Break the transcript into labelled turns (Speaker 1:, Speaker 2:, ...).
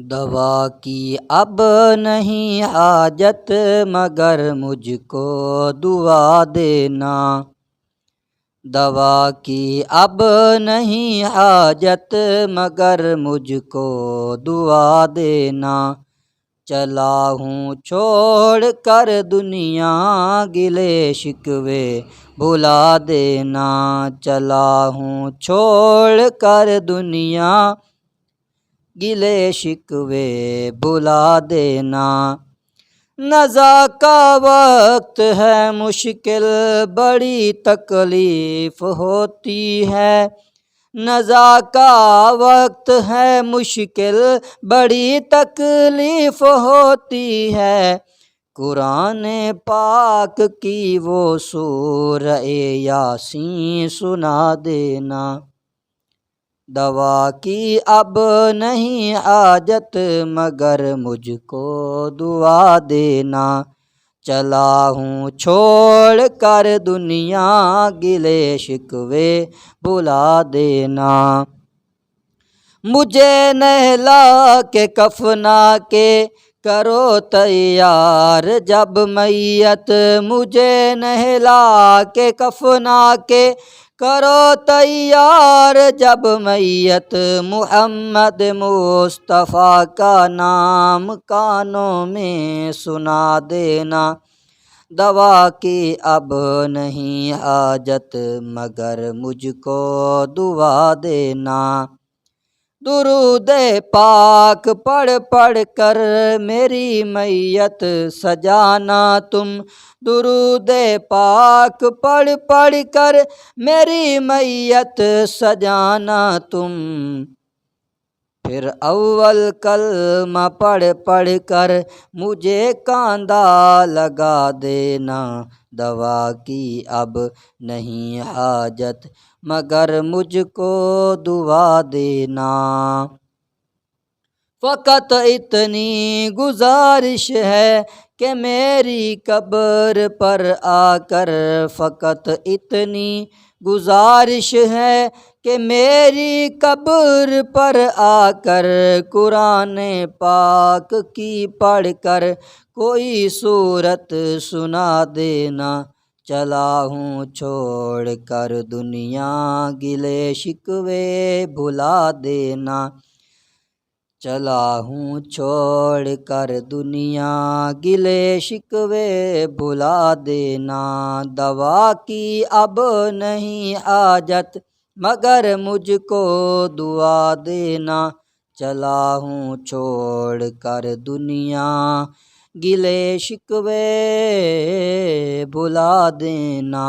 Speaker 1: دوا کی اب نہیں حاجت مگر مجھ کو دعا دینا، دوا کی اب نہیں حاجت مگر مجھ کو دعا دینا، چلا ہوں چھوڑ کر دنیا گلے شکوے بھلا دینا، چلا ہوں چھوڑ کر دنیا گلے شکوے بھلا دینا، نزا کا وقت ہے مشکل بڑی تکلیف ہوتی ہے، نزا کا وقت ہے مشکل بڑی تکلیف ہوتی ہے، قرآن پاک کی وہ سورہ یاسین سنا دینا، دوا کی اب نہیں حاجت مگر مجھ کو دعا دینا، چلا ہوں چھوڑ کر دنیا گلے شکوے بھلا دینا، مجھے نہلا کے کفنا کے کرو تیار جب میت، مجھے نہلا کے کفنا کے کرو تیار جب میت، محمد مصطفیٰ کا نام کانوں میں سنا دینا، دوا کی اب نہیں حاجت مگر مجھ کو دعا دینا، درود پاک پڑھ پڑھ کر میری میت سجانا تم، درود پاک پڑھ پڑھ کر میری میت سجانا تم، پھر اول کلمہ پڑھ پڑھ کر مجھے کاندھا لگا دینا، دوا کی اب نہیں حاجت مگر مجھ کو دعا دینا، فقط اتنی گزارش ہے کہ میری قبر پر آ کر، فقط اتنی گزارش ہے کہ میری قبر پر آ کر، قرآن پاک کی پڑھ کر کوئی سورت سنا دینا، چلا ہوں چھوڑ کر دنیا گلے شکوے بھلا دینا، چلا ہوں چھوڑ کر دنیا گلے شکوے بھلا دینا، دوا کی اب نہیں حاجت مگر مجھ کو دعا دینا، چلا ہوں چھوڑ کر دنیا گلے شکوے بھلا دینا۔